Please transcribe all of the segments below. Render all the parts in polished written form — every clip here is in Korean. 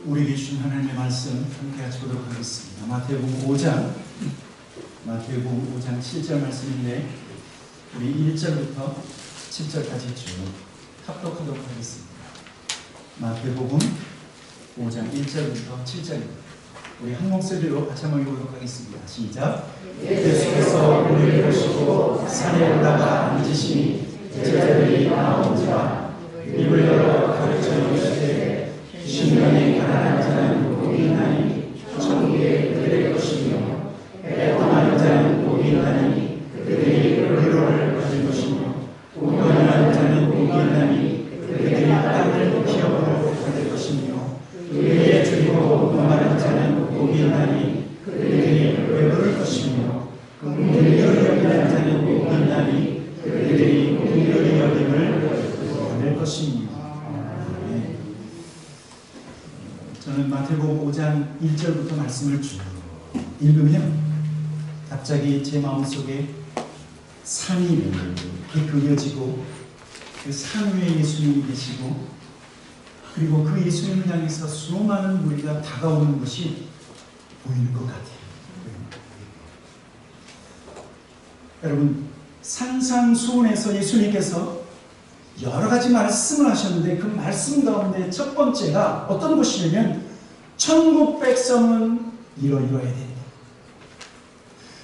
우리에게 주신 하나님의 말씀 함께 같이 보도록 하겠습니다. 마태복음 5장 7절 말씀인데 우리 1절부터 7절까지 쭉 합독하도록 하겠습니다. 마태복음 5장 1절부터 7절입니다. 우리 한 목소리로 같이 한번 읽어보도록 하겠습니다. 시작. 예수께서 우리를 보시고 산에 올라가 앉으시니 제자들이 나온지라 입을 열어 가르쳐 이르시되 신령이 가난한 자는 복이 있나니 천국에 그들의 것이며 애통하는 자는 복이 있나니 그들이 의로를 받을 것이며 온건한 자는 복이 있나니 그들이 땅을 기업으로 받을 것이며 의에 줄이고 목마른 자는 복이 있나니 그들이 배부를 것이며 긍휼히 여기는 자는 복이 있나니 그들이 긍휼히 여김을 받을 것입니다. 저는 마태복음 5장 1절부터 말씀을 쭉 읽으면 갑자기 제 마음속에 산이 이렇게 그려지고 그 산 위에 예수님이 계시고 그리고 그 예수님을 향해서 수많은 무리가 다가오는 것이 보이는 것 같아요. 여러분, 산상수훈에서 예수님께서 여러 가지 말씀을 하셨는데 그 말씀 가운데 첫 번째가 어떤 것이냐면 천국 백성은 이러이러해야 된다.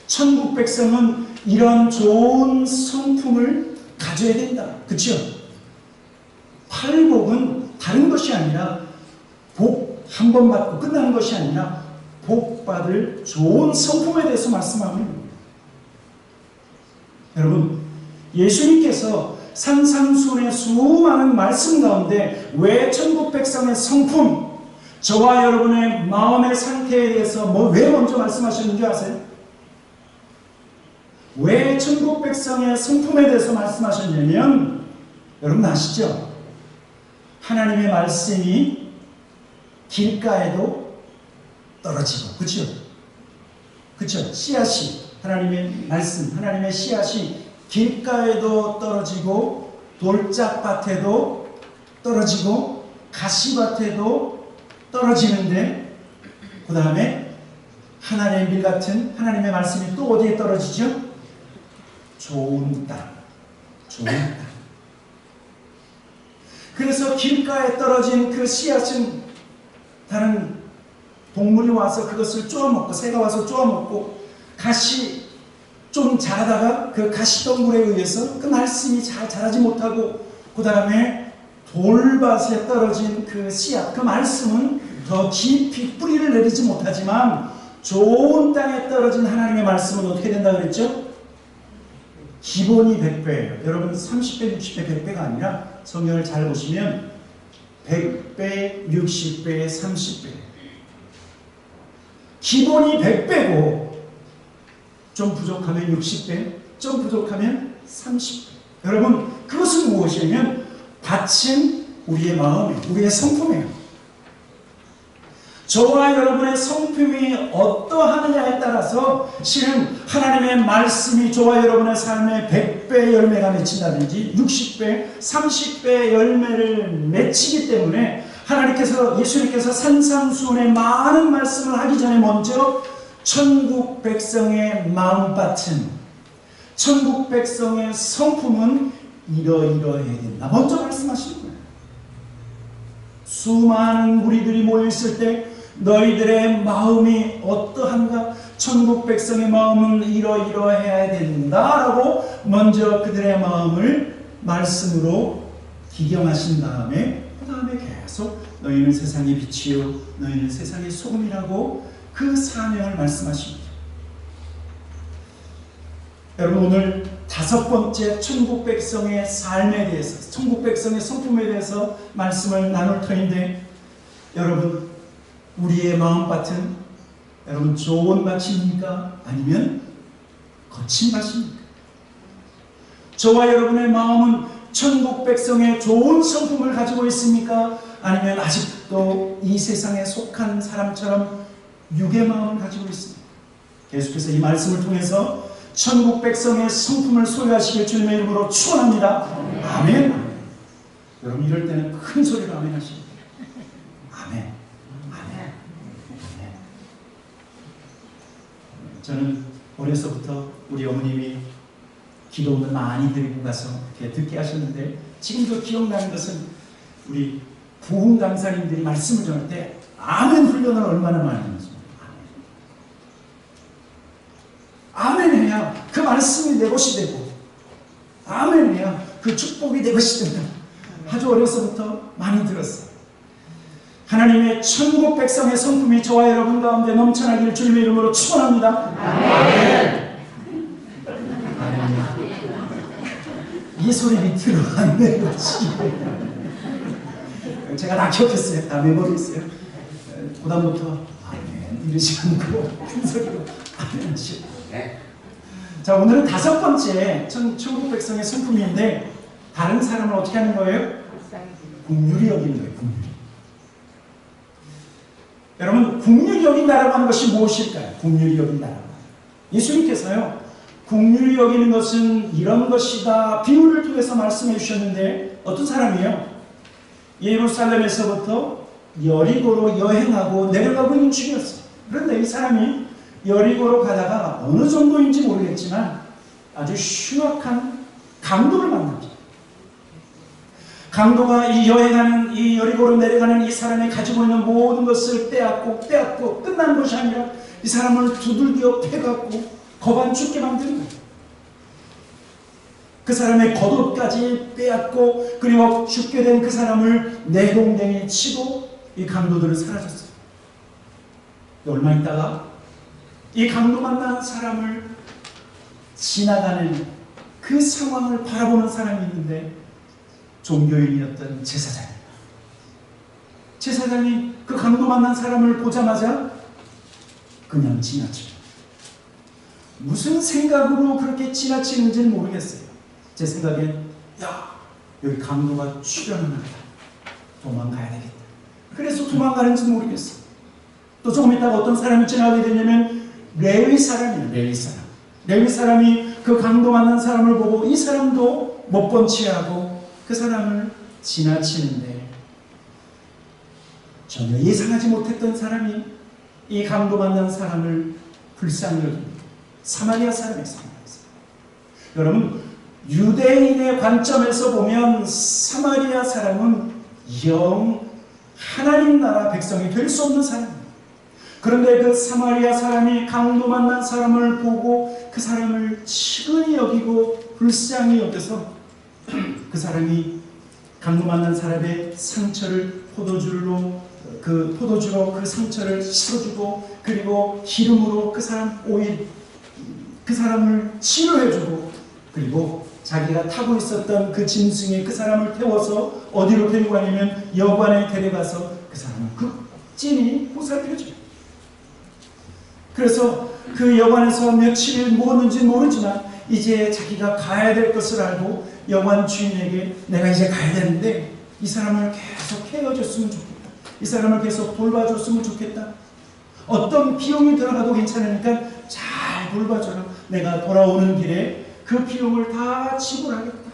천국 백성은 이런 좋은 성품을 가져야 된다. 그렇죠? 팔복은 다른 것이 아니라 복 한 번 받고 끝나는 것이 아니라 복 받을 좋은 성품에 대해서 말씀합니다. 여러분, 예수님께서 산상수훈의 수많은 말씀 가운데 왜 천국 백성의 성품, 저와 여러분의 마음의 상태에 대해서 왜 먼저 말씀하셨는지 아세요? 왜 천국 백성의 성품에 대해서 말씀하셨냐면 여러분 아시죠? 하나님의 말씀이 길가에도 떨어지고, 그렇죠? 그렇죠? 씨앗이, 하나님의 말씀, 하나님의 씨앗이 길가에도 떨어지고 돌짝밭에도 떨어지고 가시밭에도 떨어지는데 그 다음에 하나님의 밀 같은 하나님의 말씀이 또 어디에 떨어지죠? 좋은 땅, 좋은 땅. 그래서 길가에 떨어진 그 씨앗은 다른 동물이 와서 그것을 쪼아먹고 새가 와서 쪼아먹고 가시 좀 자라다가 그 가시덩굴에 의해서 그 말씀이 잘 자라지 못하고 그 다음에 돌밭에 떨어진 그 씨앗, 그 말씀은 더 깊이 뿌리를 내리지 못하지만 좋은 땅에 떨어진 하나님의 말씀은 어떻게 된다 그랬죠? 기본이 100배예요. 여러분 30배, 60배, 100배가 아니라 성경을 잘 보시면 100배, 60배, 30배. 기본이 100배고 좀 부족하면 60배, 좀 부족하면 30배. 여러분, 그것은 무엇이냐면 바친 우리의 마음이에요. 우리의 성품이에요. 저와 여러분의 성품이 어떠하느냐에 따라서 실은 하나님의 말씀이 저와 여러분의 삶에 100배 열매가 맺힌다든지 60배, 30배 열매를 맺히기 때문에 하나님께서, 예수님께서 산상수훈의 많은 말씀을 하기 전에 먼저 천국 백성의 마음밭은, 천국 백성의 성품은 이러이러해야 된다. 먼저 말씀하시는 거예요. 수많은 무리들이 모여있을 때 너희들의 마음이 어떠한가? 천국 백성의 마음은 이러이러해야 된다라고 먼저 그들의 마음을 말씀으로 기경하신 다음에 그 다음에 계속 너희는 세상의 빛이요 너희는 세상의 소금이라고 그 사명을 말씀하십니다. 여러분, 오늘 다섯 번째 천국 백성의 삶에 대해서, 천국 백성의 성품에 대해서 말씀을 나눌 터인데, 여러분, 우리의 마음밭은 여러분 좋은 밭입니까? 아니면 거친 밭입니까? 저와 여러분의 마음은 천국 백성의 좋은 성품을 가지고 있습니까? 아니면 아직도 이 세상에 속한 사람처럼 육의 마음을 가지고 있습니다. 계속해서 이 말씀을 통해서 천국 백성의 성품을 소유하시길 주님의 이름으로 축원합니다. 아멘. 여러분, 이럴 때는 큰 소리로 아멘 하시기 바랍니다. 아멘. 저는 어려서부터 우리 어머님이 기도문을 많이 드리고 가서 이렇게 듣게 하셨는데, 지금도 기억나는 것은 우리 부흥 강사님들이 말씀을 전할 때 아멘 훈련을 얼마나 많이 했는지. 아멘 해야 그 말씀이 내 것이 되고, 아멘 해야 그 축복이 내 것이 된다. 아주 어려서부터 많이 들었어요. 하나님의 천국 백성의 성품이 저와 여러분 가운데 넘쳐나기를 주님의 이름으로 축원합니다. 아멘. 아멘. 이 소리 밑으로 안 내려지. 제가 낙협했어요. 다 메모리했어요. 그다음부터 아멘 이러지 않고 큰 소리로 아멘 하시고. 자, 오늘은 5번째 천국 백성의 성품인데, 다른 사람을 어떻게 하는 거예요? 긍휼히 여기는 거예요. 긍휼히. 여러분, 긍휼히 여긴다라고 하는 것이 무엇일까요? 긍휼히 여긴다라고. 예수님께서요, 긍휼히 여기는 것은 이런 것이다 비유를 통해서 말씀해 주셨는데, 어떤 사람이에요? 예루살렘에서부터 여리고로 여행하고 내려가고 있는 중이었어요. 그런데 이 사람이 여리고로 가다가 어느 정도인지 모르겠지만 아주 흉악한 강도를 만납니다. 강도가 이 여행하는, 이 여리고로 내려가는 이 사람이 가지고 있는 모든 것을 빼앗고 끝난 것이 아니라 이 사람을 두들겨 패갖고 거반 죽게 만드는 거예요. 그 사람의 겉옷까지 빼앗고, 그리고 죽게 된 그 사람을 내동댕이 치고 이 강도들은 사라졌어요. 얼마 있다가 이 강도 만난 사람을 지나가는 그 상황을 바라보는 사람이 있는데, 종교인이었던 제사장입니다. 제사장이 그 강도 만난 사람을 보자마자 그냥 지나칩니다. 무슨 생각으로 그렇게 지나치는지는 모르겠어요. 제 생각엔, 야, 여기 강도가 출현을 한다. 도망가야 되겠다. 그래서 도망가는지 모르겠어요. 또 조금 있다가 어떤 사람이 지나가게 되냐면 레위 사람이에요. 레위 사람이 그 강도 만난 사람을 보고 이 사람도 못 본 채하고 그 사람을 지나치는데, 전혀 예상하지 못했던 사람이 이 강도 만난 사람을 불쌍히 여깁니다. 사마리아 사람이었어요. 여러분, 유대인의 관점에서 보면 사마리아 사람은 영 하나님 나라 백성이 될 수 없는 사람입니다. 그런데 그 사마리아 사람이 강도 만난 사람을 보고 그 사람을 친근히 여기고 불쌍히 여겨서 그 사람이 강도 만난 사람의 상처를 포도주로 그 상처를 씻어주고, 그리고 기름으로 그 사람 오일, 그 사람을 치료해주고, 그리고 자기가 타고 있었던 그 짐승에 그 사람을 태워서 어디로 데리고 가냐면 여관에 데려가서 그 사람을 극진히 보살펴줘요. 그래서 그 여관에서 며칠을 묵었는지 모르지만 이제 자기가 가야 될 것을 알고 여관 주인에게 내가 이제 가야 되는데 이 사람을 계속 케어줬으면 좋겠다. 이 사람을 계속 돌봐줬으면 좋겠다. 어떤 비용이 들어가도 괜찮으니까 잘 돌봐줘라. 내가 돌아오는 길에 그 비용을 다 지불하겠다.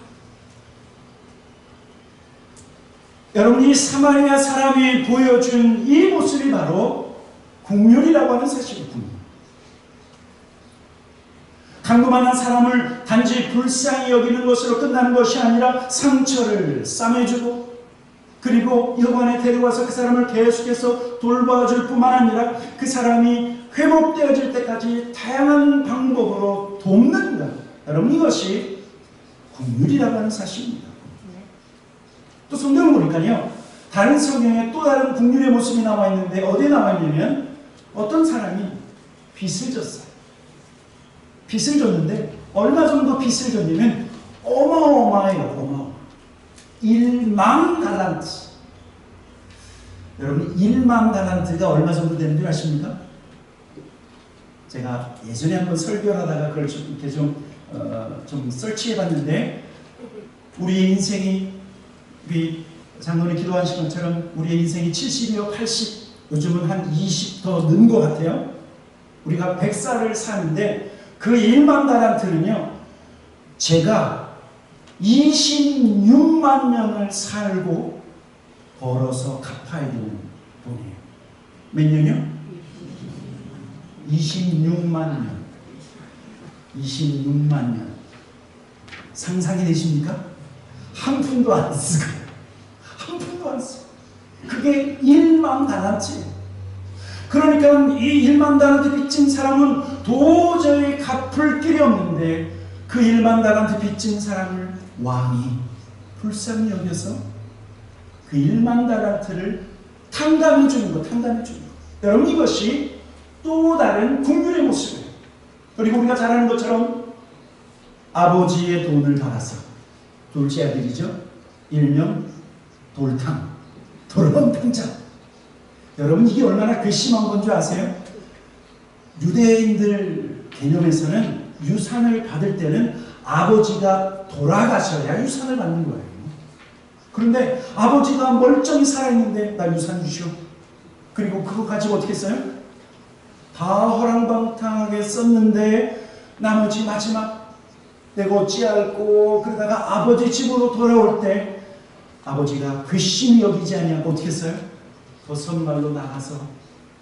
여러분, 이 사마리아 사람이 보여준 이 모습이 바로 긍휼이라고 하는 사실입니다. 강도 만난 사람을 단지 불쌍히 여기는 것으로 끝나는 것이 아니라 상처를 싸매주고, 그리고 여관에 데려와서 그 사람을 계속해서 돌봐줄 뿐만 아니라 그 사람이 회복되어질 때까지 다양한 방법으로 돕는 것. 여러분, 이것이 긍휼이라고 하는 사실입니다. 또 성경을 보니까요, 다른 성경에 또 다른 긍휼의 모습이 나와 있는데 어디에 나와 있냐면, 어떤 사람이 빚을 졌어요. 빚을 줬는데 얼마 정도 빚을 줬냐면 어마어마해요. 1만 달란트. 여러분, 1만 달란트가 얼마 정도 되는 줄 아십니까? 제가 예전에 한번 설교를 하다가 그걸 이렇게 좀 설치해봤는데, 우리의 인생이, 우리 장로님 기도한 시간처럼 우리의 인생이 70이요 80, 요즘은 한 20 더 는 것 같아요. 우리가 100살을 사는데 그 1만 달란트는요, 제가 26만 년을 살고 벌어서 갚아야 되는 돈이에요. 몇 년이요? 26만 년. 26만 년. 상상이 되십니까? 한 푼도 안 쓰고, 한 푼도 안 쓰고. 그게 1만 달란트. 그러니까 이 1만 달란트 빚진 사람은 도저히 갚을 길이 없는데 그 1만 달란트 빚진 사람을 왕이 불쌍히 여겨서 그 1만 달란트를 탕감해 주는 것, 탕감해 주는 것. 여러분, 이것이 또 다른 긍휼의 모습이에요. 그리고 우리가 잘 아는 것처럼 아버지의 돈을 받아서, 둘째 아들이죠. 일명 돌탕, 돌아온 탕자. 여러분, 이게 얼마나 괘씸한 건 줄 아세요? 유대인들 개념에서는 유산을 받을 때는 아버지가 돌아가셔야 유산을 받는 거예요. 그런데 아버지가 멀쩡히 살아있는데 나 유산 주시오. 그리고 그거 가지고 어떻게 써요? 다 허랑방탕하게 썼는데 나머지 마지막 내가 어찌할꼬 그러다가 아버지 집으로 돌아올 때 아버지가 괘씸히 여기지 아니하고 어떻게 써요? 버선말로 나가서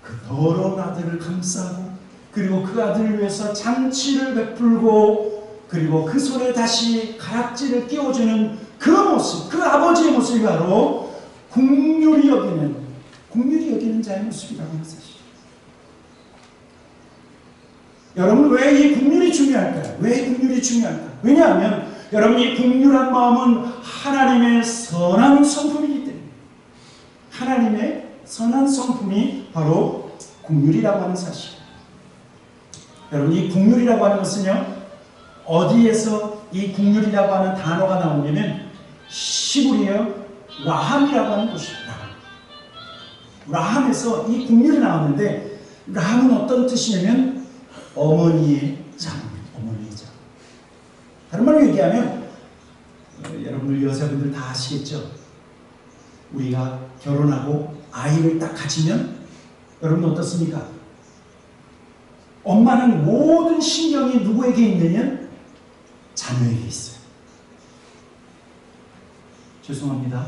그 더러운 아들을 감싸고 그리고 그 아들을 위해서 잔치를 베풀고 그리고 그 손에 다시 가락지를 끼워주는 그 모습, 그 아버지의 모습이 바로 긍휼히 여기는 자의 모습이라고 하는 사실. 여러분, 왜 이 긍휼이 중요할까요? 왜 긍휼이 중요할까요? 왜냐하면 여러분, 이 긍휼한 마음은 하나님의 선한 성품이기 때문에 하나님의 선한 성품이 바로 긍휼이라고 하는 사실. 여러분, 이 긍휼이라고 하는 것은요, 어디에서 이 긍휼이라고 하는 단어가 나오냐면 시브리어 라함이라고 하는 곳입니다. 라함에서 이 긍휼이 나오는데 라함은 어떤 뜻이냐면 어머니의 장, 어머니의 장. 다른 말로 얘기하면 여러분들 여자분들 다 아시겠죠? 우리가 결혼하고 아이를 딱 가지면 여러분 어떻습니까? 엄마는 모든 신경이 누구에게 있느냐? 자녀에게 있어요. 죄송합니다.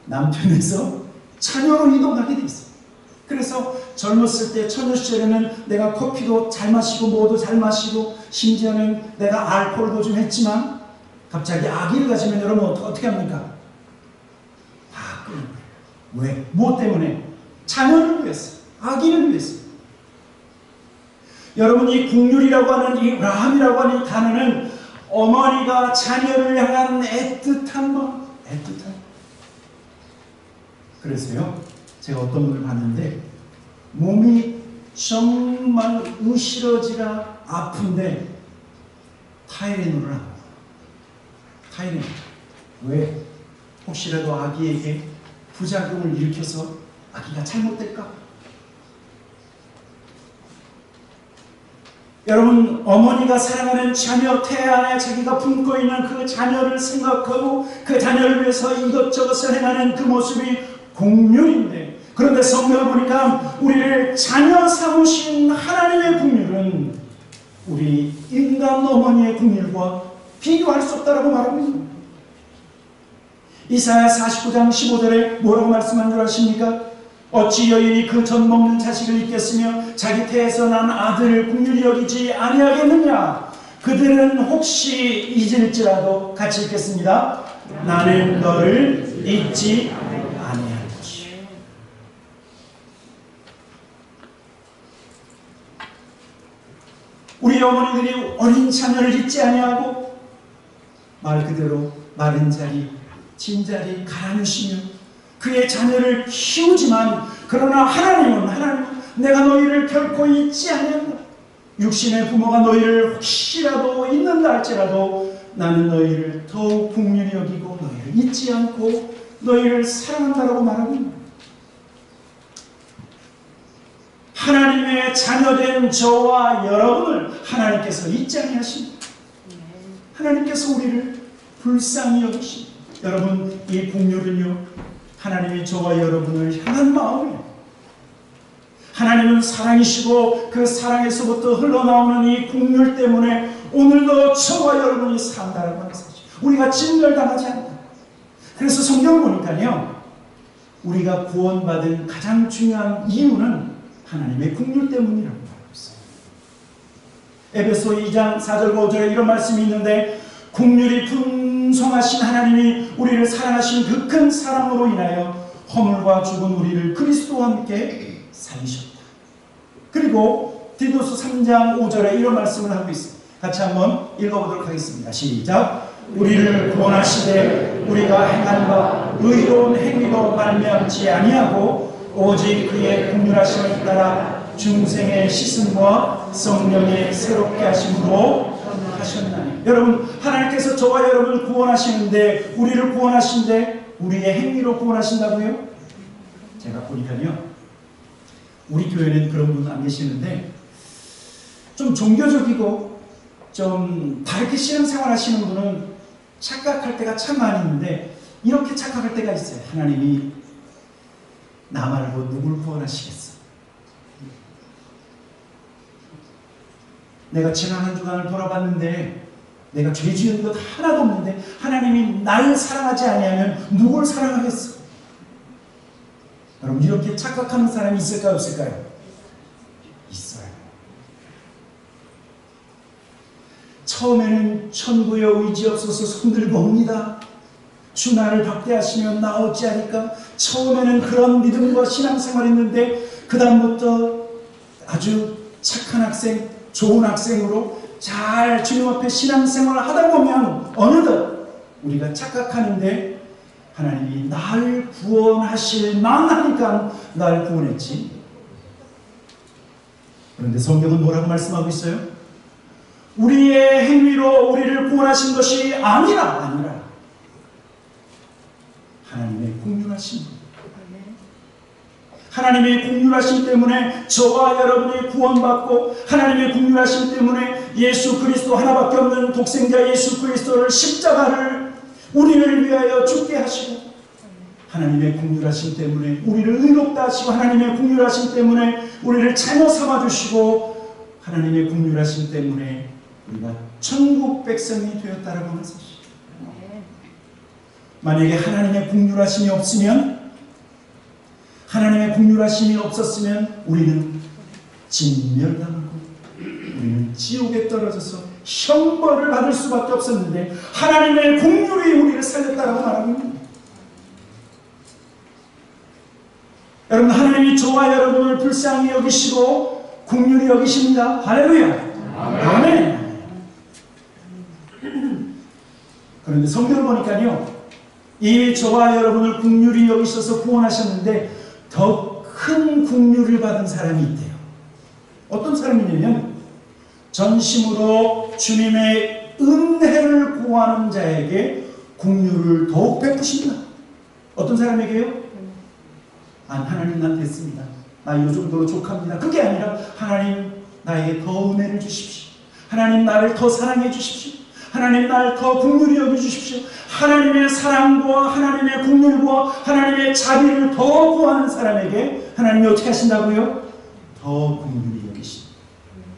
남편에서 자녀로 이동하게 돼 있어요. 그래서 젊었을 때 처녀 시절에는 내가 커피도 잘 마시고 뭐도 잘 마시고 심지어는 내가 알코올도 좀 했지만 갑자기 아기를 가지면 여러분 어떻게 합니까? 다 끊는 거예요. 왜? 무엇 때문에? 자녀를 위해서, 아기를 위해서. 여러분, 이 긍휼이라고 하는 이 라함이라고 하는 이 단어는 어머니가 자녀를 향한 애틋한 마음, 애틋한. 그래서요, 제가 어떤 분을 봤는데 몸이 정말 으시러지라 아픈데 타이레놀을 합니다. 타이레놀. 왜? 혹시라도 아기에게 부작용을 일으켜서 아기가 잘못될까? 여러분, 어머니가 사랑하는 자녀, 태안에 자기가 품고 있는 그 자녀를 생각하고 그 자녀를 위해서 이것저것을 행하는 그 모습이 긍휼인데, 그런데 성경을 보니까 우리를 자녀 삼으신 하나님의 긍휼은 우리 인간 어머니의 긍휼과 비교할 수 없다라고 말하고 있습니다. 이사야 49장 15절에 뭐라고 말씀한 줄 아십니까? 어찌 여인이 그 젖 먹는 자식을 잊겠으며 자기 태에서 난 아들을 긍휼히 여기지 아니하겠느냐? 그들은 혹시 잊을지라도 같이 읽겠습니다. 나는 너를 잊지 아니하리니. 우리 어머니들이 어린 자녀를 잊지 아니하고 말 그대로 마른 자리, 진 자리 갈아누시며 그의 자녀를 키우지만, 그러나 하나님은 내가 너희를 결코 잊지 아니한다. 육신의 부모가 너희를 혹시라도 잊는다 할지라도 나는 너희를 더욱 긍휼히 여기고 너희를 잊지 않고 너희를 사랑한다라고 말하고 있는 거예요. 하나님의 자녀된 저와 여러분을 하나님께서 잊지 아니하십니다. 하나님께서 우리를 불쌍히 여기십니다. 여러분, 이 긍휼은요, 하나님이 저와 여러분을 향한 마음이에요. 하나님은 사랑이시고 그 사랑에서부터 흘러나오는 이 긍휼 때문에 오늘도 저와 여러분이 산다라고 하는 사실. 우리가 진멸당하지 않는다. 그래서 성경을 보니까요, 우리가 구원받은 가장 중요한 이유는 하나님의 긍휼 때문이라고 말하고 있어요. 에베소 2장 4절 5절에 이런 말씀이 있는데, 긍휼이 풍성하신 하나님이 우리를 사랑하신 그 큰 사랑으로 인하여 허물과 죽은 우리를 그리스도와 함께 살리셨다. 그리고 디도서 3장 5절에 이런 말씀을 하고 있습니다. 같이 한번 읽어보도록 하겠습니다. 시작. 우리를 구원하시되 우리가 행한 바 의로운 행위로 말미암지 아니하고 오직 그의 긍휼하심을 따라 중생의 씻음과 성령의 새롭게 하심으로 하셨나니. 여러분, 하나님께서 저와 여러분을 구원하시는데, 우리를 구원하시는데 우리의 행위로 구원하신다고요? 제가 보니까요, 우리 교회는 그런 분 안 계시는데 좀 종교적이고 좀 다르게 신앙생활 하시는 분은 착각할 때가 참 많이 있는데, 이렇게 착각할 때가 있어요. 하나님이 나 말고 누굴 구원하시겠어? 내가 지난 한 주간을 돌아봤는데 내가 죄 지은 것 하나도 없는데 하나님이 나를 사랑하지 아니하면 누굴 사랑하겠어? 여러분, 이렇게 착각하는 사람이 있을까요, 없을까요? 있어요. 처음에는 천부에 의지 없어서 손들고 옵니다. 주 나를 박대하시면 나 어찌하니까. 처음에는 그런 믿음과 신앙생활을 했는데 그 다음부터 아주 착한 학생, 좋은 학생으로 잘 주님 앞에 신앙생활을 하다 보면 어느덧 우리가 착각하는데, 하나님이 날 구원하실 만하니까 날 구원했지. 그런데 성경은 뭐라고 말씀하고 있어요? 우리의 행위로 우리를 구원하신 것이 아니라 하나님의 긍휼하심, 하나님의 긍휼하심 때문에 저와 여러분이 구원받고, 하나님의 긍휼하심 때문에 예수 그리스도 하나밖에 없는 독생자 예수 그리스도를, 십자가를 우리를 위하여 죽게 하시고, 하나님의 긍휼하심 때문에 우리를 의롭다 하시고, 하나님의 긍휼하심 때문에 우리를 자녀 삼아주시고, 하나님의 긍휼하심 때문에 우리가 천국 백성이 되었다라고 하는 사실. 만약에 하나님의 긍휼하심이 없으면, 하나님의 긍휼하심이 없었으면 우리는 진멸당하고 우리는 지옥에 떨어져서 형벌을 받을 수밖에 없었는데, 하나님의 긍휼이 우리를 살렸다고 말하고 있습니다. 여러분, 하나님이 저와 여러분을 불쌍히 여기시고 긍휼히 여기십니다. 할렐루야. 아멘. 그런데 성경을 보니까요, 이 저와 여러분을 긍휼히 여기셔서 구원하셨는데 더 큰 긍휼을 받은 사람이 있대요. 어떤 사람이냐면, 전심으로 주님의 은혜를 구하는 자에게 긍휼을 더욱 베푸신다. 어떤 사람에게요? 하나님 난 됐습니다. 나 이 정도로 족합니다. 그게 아니라, 하나님 나에게 더 은혜를 주십시오. 하나님 나를 더 사랑해 주십시오. 하나님 나를 더 긍휼히 여겨주십시오. 하나님의 사랑과 하나님의 긍휼과 하나님의 자비를 더 구하는 사람에게 하나님이 어떻게 하신다고요? 더 긍휼히 여기십니다.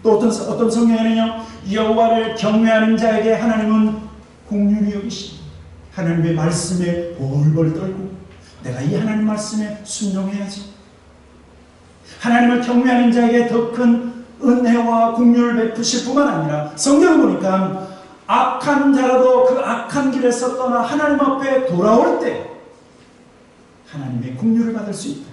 또 어떤 성경에는요, 여호와를 경외하는 자에게 하나님은 긍휼히 여기십니다. 하나님의 말씀에 벌벌 떨고 내가 이 하나님 말씀에 순종해야지. 하나님을 경외하는 자에게 더 큰 은혜와 긍휼을 베푸실 뿐만 아니라, 성경을 보니까 악한 자라도 그 악한 길에서 떠나 하나님 앞에 돌아올 때 하나님의 긍휼을 받을 수 있다.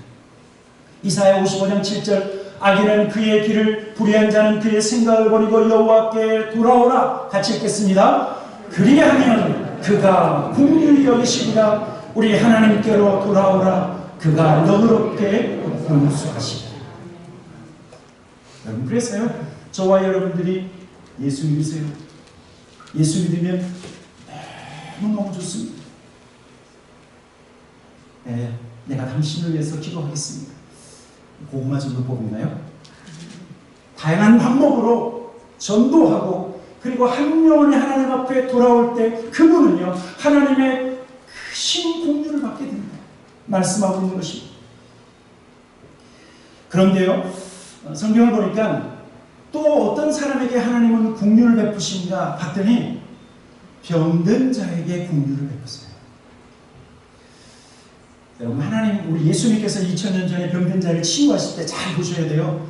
이사야 55장 7절, 악인은 그의 길을, 불의한 자는 그의 생각을 버리고 여호와께 돌아오라. 같이 읽겠습니다. 그리하면 그가 긍휼히 여기시리라. 우리 하나님께로 돌아오라. 그가 너그럽게 용서하시리라. 여러분, 그래서요, 저와 여러분들이 예수 믿으세요. 예수 믿으면 너무너무 좋습니다. 네, 내가 당신을 위해서 기도하겠습니다. 고구마 정도 뽑나요? 다양한 방법으로 전도하고, 그리고 한 영혼이 하나님 앞에 돌아올 때 그분은요, 하나님의 크신 긍휼을 받게 됩니다. 말씀하고 있는 것입니다. 그런데요, 성경을 보니까 또 어떤 사람에게 하나님은 긍휼을 베푸신가 봤더니 병든 자에게 긍휼을 베푸세요. 여러분, 하나님, 우리 예수님께서 2000년 전에 병든 자를 치유하실 때 잘 보셔야 돼요.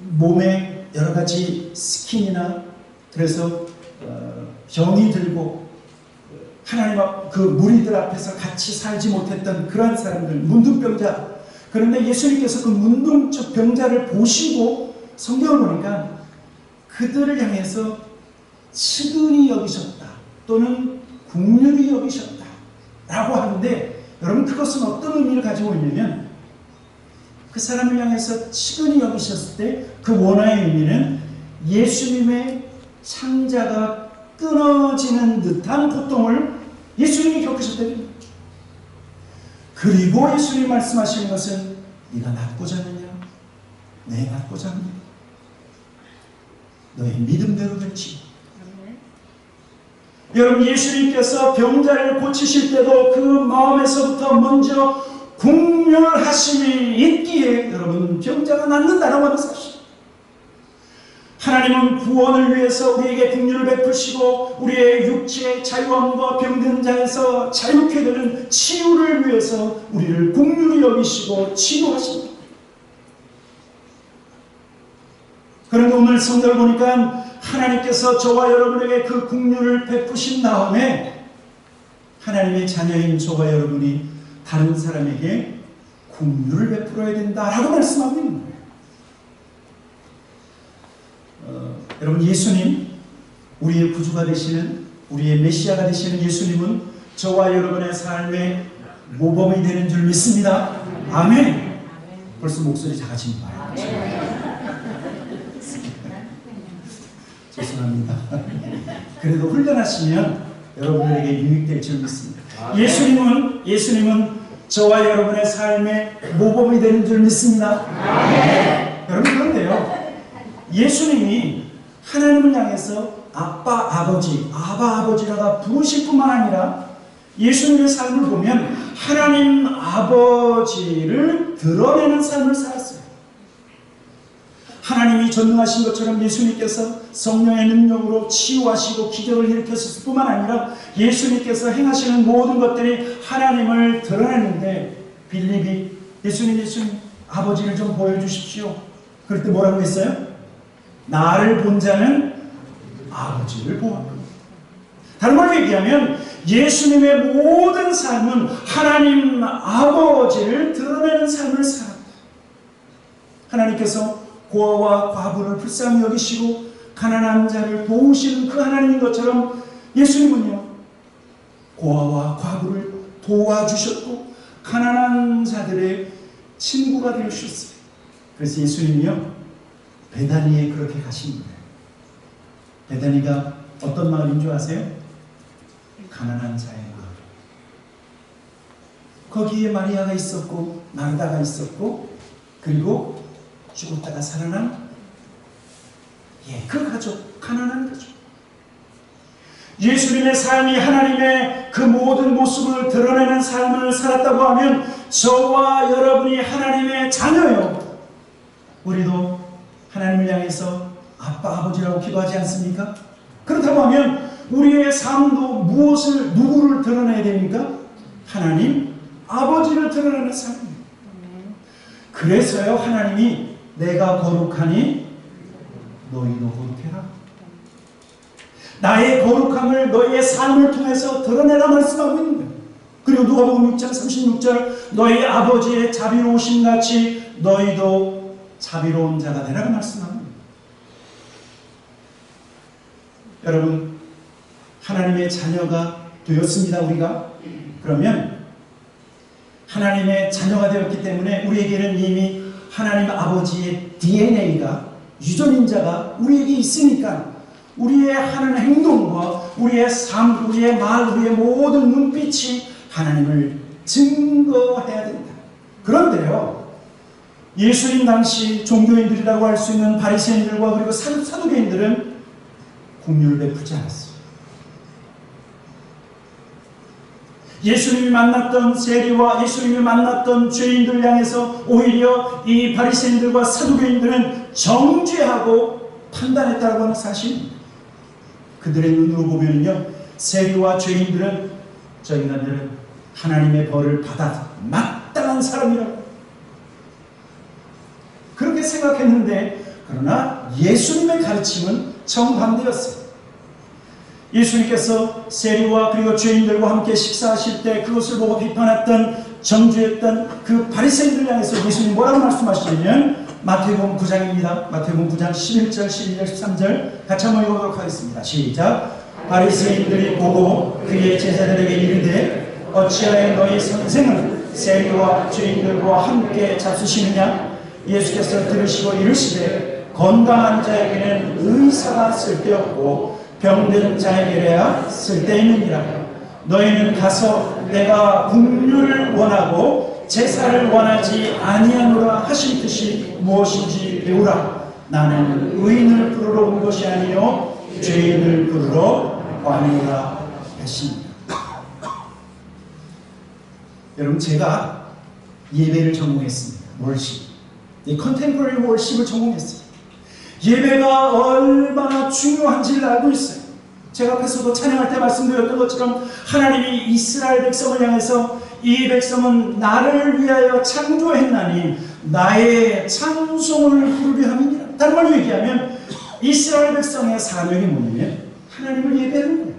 몸에 여러 가지 스킨이나 그래서 병이 들고 하나님 앞 그 무리들 앞에서 같이 살지 못했던 그런 사람들, 문둥병자. 그런데 예수님께서 그 문둥적 병자를 보시고 성경을 보니까 그들을 향해서 측은히 여기셨다 또는 긍휼히 여기셨다 라고 하는데, 여러분 그것은 어떤 의미를 가지고 있냐면, 그 사람을 향해서 측은히 여기셨을 때 그 원어의 의미는 예수님의 창자가 끊어지는 듯한 고통을 예수님이 겪으셨다는 거예요. 그리고 예수님이 말씀하시는 것은 네가 낫고자 하느냐? 네, 낫고자 하느냐? 너의 믿음대로 될지. 여러분 예수님께서 병자를 고치실 때도 그 마음에서부터 먼저 긍휼하심이 있기에 여러분 병자가 낫는다라고 하는 사실. 하나님은 구원을 위해서 우리에게 긍휼을 베푸시고 우리의 육체의 자유함과 병든 자에서 자유케 되는 치유를 위해서 우리를 긍휼히 여기시고 치유하십니다. 그런데 오늘 성경을 보니까 하나님께서 저와 여러분에게 그 긍휼을 베푸신 다음에 하나님의 자녀인 저와 여러분이 다른 사람에게 긍휼을 베풀어야 된다라고 말씀하고 있는 거예요. 여러분 예수님, 우리의 구주가 되시는, 우리의 메시아가 되시는 예수님은 저와 여러분의 삶의 모범이 되는 줄 믿습니다. 아멘. 벌써 목소리 작아집니다. 죄송합니다. 그래도 훈련하시면 여러분에게 유익될 줄 믿습니다. 예수님은 저와 여러분의 삶의 모범이 되는 줄 믿습니다. 여러분 그런데요, 예수님이 하나님을 향해서 아빠, 아버지, 아바, 아버지라가 부르실 뿐만 아니라 예수님의 삶을 보면 하나님 아버지를 드러내는 삶을 살았어요. 하나님이 전능하신 것처럼 예수님께서 성령의 능력으로 치유하시고 기적을 일으켰을 뿐만 아니라 예수님께서 행하시는 모든 것들이 하나님을 드러내는데, 빌립이 예수님 아버지를 좀 보여주십시오. 그럴 때 뭐라고 했어요? 나를 본 자는 아버지를 보았다. 다른 말로 얘기하면 예수님의 모든 삶은 하나님 아버지를 드러내는 삶을 살았다. 하나님께서 고아와 과부를 불쌍히 여기시고 가난한 자를 도우시는 그 하나님인 것처럼 예수님은요, 고아와 과부를 도와주셨고 가난한 자들의 친구가 되어주셨어요. 그래서 예수님이요, 베다니에 그렇게 가신 거예요. 베다니가 어떤 마을인 줄 아세요? 가난한 자의 마을. 거기에 마리아가 있었고 마르다가 있었고 그리고 죽었다가 살아난 그 가족, 가난한 가족. 예수님의 삶이 하나님의 그 모든 모습을 드러내는 삶을 살았다고 하면 저와 여러분이 하나님의 자녀요. 우리도 하나님을 향해서 아빠, 아버지라고 기도하지 않습니까? 그렇다고 하면 우리의 삶도 누구를 드러내야 됩니까? 하나님 아버지를 드러내는 삶입니다. 그래서요, 하나님이 내가 거룩하니 너희도 거룩해라. 나의 거룩함을 너희의 삶을 통해서 드러내라 말씀하고 있는 거예요. 그리고 누가복음 6장 36절 너희 아버지의 자비로우심 같이 너희도 자비로운 자가 되라고 말씀합니다. 여러분, 하나님의 자녀가 되었습니다. 우리가 그러면 하나님의 자녀가 되었기 때문에 우리에게는 이미 하나님 아버지의 DNA가, 유전인자가 우리에게 있으니까 우리의 하는 행동과 우리의 삶, 우리의 말, 우리의 모든 눈빛이 하나님을 증거해야 된다. 그런데요, 예수님 당시 종교인들이라고 할 수 있는 바리새인들과 그리고 사두개인들은 긍휼을 베푸지 않았어요. 예수님이 만났던 세리와 예수님이 만났던 죄인들 향해서 오히려 이 바리새인들과 사두개인들은 정죄하고 판단했다고 하는 사실입니다. 그들의 눈으로 보면요, 세리와 죄인들은 저 인간들은 하나님의 벌을 받아 마땅한 사람이라고 그렇게 생각했는데, 그러나 예수님의 가르침은 정반대였어요. 예수님께서 세리와 그리고 죄인들과 함께 식사하실 때 그것을 보고 비판했던 정죄했던 그 바리새인들 향해서 예수님이 뭐라고 말씀하시냐면 마태복음 9장입니다. 마태복음 9장 11절, 12절, 13절 같이 한번 읽어보도록 하겠습니다. 시작. 바리새인들이 보고 그의 제자들에게 이르되 어찌하여 너희 선생은 세리와 죄인들과 함께 잡수시느냐? 예수께서 들으시고 이르시되 건강한 자에게는 의사가 쓸데없고 병든 자에게야 쓸데있느니라. 너희는 가서 내가 긍휼을 원하고 제사를 원하지 아니하노라 하신 뜻이 무엇인지 배우라. 나는 의인을 부르러 온 것이 아니요 죄인을 부르러 왔노라 하십니다. 여러분, 제가 예배를 전공했습니다. 월십, 컨템포러리 월십을 전공했어요. 예배가 얼마나 중요한지를 알고 있어요. 제가 앞에서도 찬양할 때 말씀드렸던 것처럼 하나님이 이스라엘 백성을 향해서 이 백성은 나를 위하여 창조했나니 나의 찬송을 부르려 함이니라. 다른 말로 얘기하면 이스라엘 백성의 사명이 뭐냐면 하나님을 예배하는 거예요.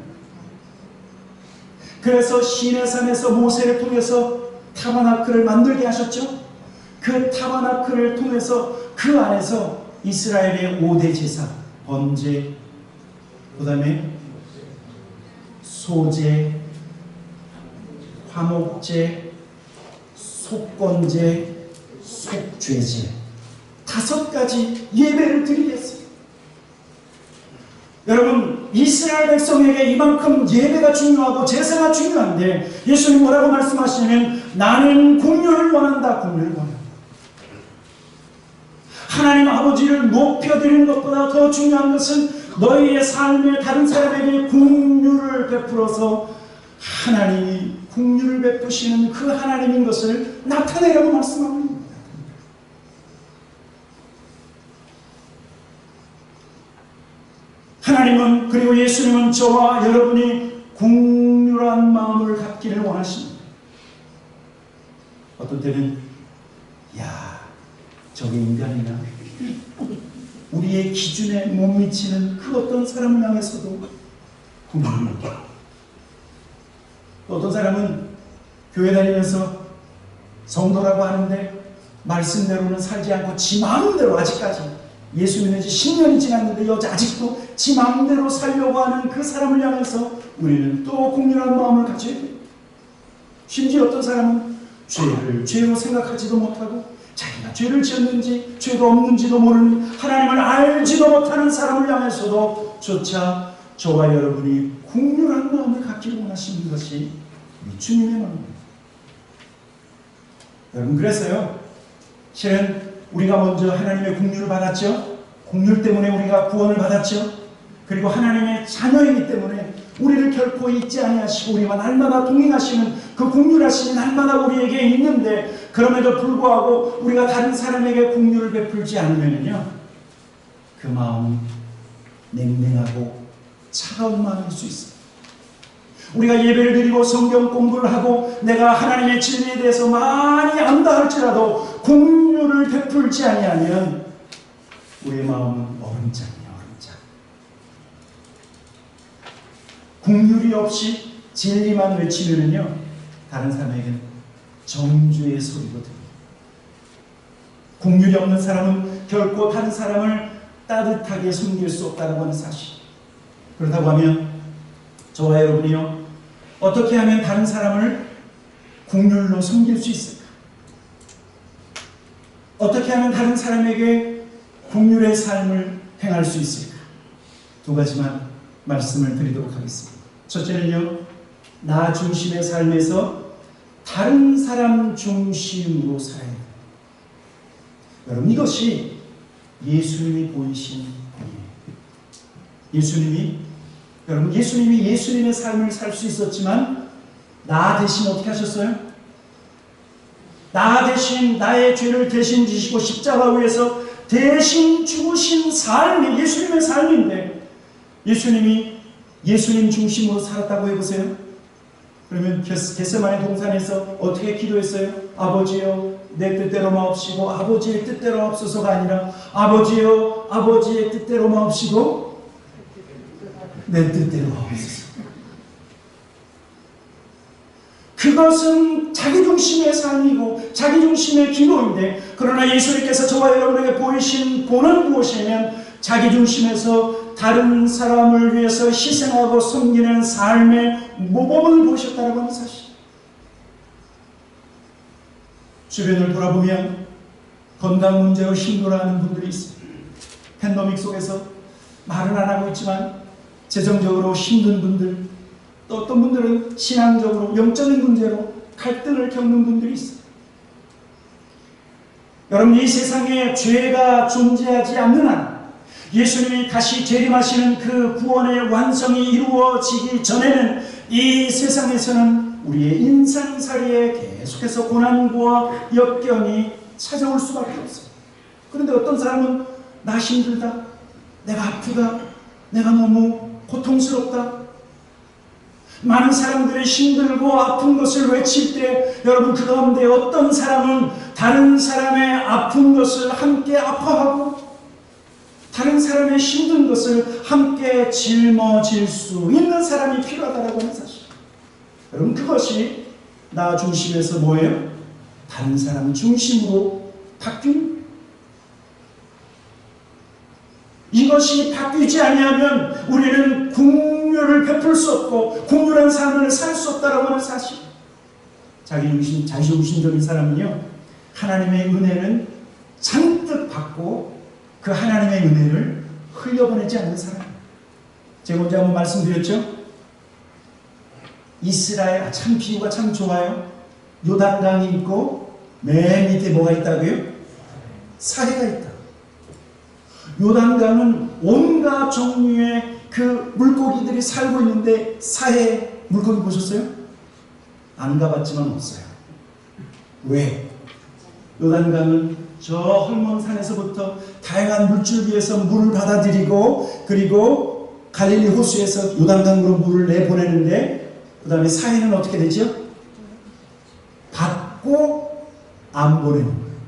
그래서 시내산에서 모세를 통해서 타버나클을 만들게 하셨죠. 그 타버나클을 통해서 그 안에서 이스라엘의 5대 제사, 번제, 그 다음에 소제, 화목제, 속건제, 속죄제 5가지 예배를 드리게 했어요. 여러분, 이스라엘 백성에게 이만큼 예배가 중요하고 제사가 중요한데 예수님 뭐라고 말씀하시냐면 나는 긍휼을 원한다. 긍휼을 원한다. 하나님 아버지를 높여드리는 것보다 더 중요한 것은 너희의 삶에 다른 사람에게 긍휼을 베풀어서 하나님이 긍휼을 베푸시는 그 하나님인 것을 나타내라고 말씀합니다. 하나님은, 그리고 예수님은 저와 여러분이 긍휼한 마음을 갖기를 원하십니다. 어떤 때는 야, 저게 인간이나 우리의 기준에 못 미치는 그 어떤 사람을 향해서도 긍휼을 느껴. 또 어떤 사람은 교회 다니면서 성도라고 하는데 말씀대로는 살지 않고 지 마음대로, 아직까지 예수 믿은 지 10년이 지났는데 아직도 지 마음대로 살려고 하는 그 사람을 향해서 우리는 또 긍휼한 마음을 가져야 돼요. 심지어 어떤 사람은 죄를 죄로 생각하지도 못하고 자기가 죄를 지었는지 죄가 없는지도 모르는, 하나님을 알지도 못하는 사람을 향해서도 조차 저와 여러분이 긍휼한 마음을 갖기를 원하시는 것이 우리 주님의 마음입니다. 여러분, 그래서요, 실은 우리가 먼저 하나님의 긍휼을 받았죠. 긍휼 때문에 우리가 구원을 받았죠. 그리고 하나님의 자녀이기 때문에 우리를 결코 잊지 아니하시고 우리와 날마다 동행하시는 그 긍휼하심이 날마다 우리에게 있는데, 그럼에도 불구하고 우리가 다른 사람에게 긍휼을 베풀지 않으면요, 그 마음은 냉랭하고 차가운 마음일 수 있습니다. 우리가 예배를 드리고 성경 공부를 하고 내가 하나님의 진리에 대해서 많이 안다 할지라도 긍휼을 베풀지 아니하면 우리의 마음은 얼음장이에요. 얼음장. 긍휼이 없이 진리만 외치면은요, 다른 사람에게는 정죄의 소리로 들립니다. 긍휼이 없는 사람은 결코 다른 사람을 따뜻하게 섬길 수 없다는 건 사실. 그렇다고 하면 저와 여러분이요, 어떻게 하면 다른 사람을 긍휼로 섬길 수 있을까? 어떻게 하면 다른 사람에게 긍휼의 삶을 행할 수 있을까? 2가지만 말씀을 드리도록 하겠습니다. 첫째는요, 나 중심의 삶에서 다른 사람 중심으로 살아야 돼요. 여러분, 이것이 예수님이 보이신 분이에요. 예수님이 예수님의 삶을 살 수 있었지만 나 대신 어떻게 하셨어요? 나 대신 나의 죄를 대신 지시고 십자가 위에서 대신 죽으신 삶이 예수님의 삶인데, 예수님이 예수님 중심으로 살았다고 해보세요. 그러면 겟세마네 동산에서 어떻게 기도했어요? 아버지여, 내 뜻대로 마옵시고 아버지의 뜻대로 없어서가 아니라 아버지여 아버지의 뜻대로 마옵시고 내 뜻대로 마옵소서. 그것은 자기중심의 삶이고 자기중심의 기도인데, 그러나 예수님께서 저와 여러분에게 보이신 본은 무엇이냐면 자기중심에서 다른 사람을 위해서 희생하고 섬기는 삶의 모범을 보셨다고 하는 사실. 주변을 돌아보면 건강 문제로 힘들어하는 분들이 있어요. 팬데믹 속에서 말은 안 하고 있지만 재정적으로 힘든 분들, 또 어떤 분들은 신앙적으로 영적인 문제로 갈등을 겪는 분들이 있어요. 여러분, 이 세상에 죄가 존재하지 않는 한, 예수님이 다시 재림하시는 그 구원의 완성이 이루어지기 전에는 이 세상에서는 우리의 인생살이에 계속해서 고난과 역경이 찾아올 수밖에 없어요. 그런데 어떤 사람은 나 힘들다, 내가 아프다, 내가 너무 고통스럽다. 많은 사람들이 힘들고 아픈 것을 외칠 때 여러분, 그 가운데 어떤 사람은 다른 사람의 아픈 것을 함께 아파하고 다른 사람의 힘든 것을 함께 짊어질 수 있는 사람이 필요하다고 하는 사실. 여러분, 그것이 나 중심에서 뭐예요? 다른 사람 중심으로 바뀐, 이것이 바뀌지 아니하면 우리는 긍휼을 베풀 수 없고 긍휼한 삶을 살 수 없다라고 하는 사실. 자기중심적인 사람은요, 하나님의 은혜는 잔뜩 받고 그 하나님의 은혜를 흘려보내지 않는 사람. 제가 언제 한번 말씀드렸죠? 이스라엘, 참 비유가 참 좋아요. 요단강이 있고 맨 밑에 뭐가 있다고요? 사해가 있다. 요단강은 온갖 종류의 그 물고기들이 살고 있는데 사해 물고기 보셨어요? 안 가봤지만 없어요. 왜? 요단강은 저 헐몬산에서부터 다양한 물줄기에서 물을 받아들이고, 그리고 갈릴리 호수에서 요단강으로 물을 내보내는데, 그 다음에 사해는 어떻게 되죠? 받고 안 보내는 거예요.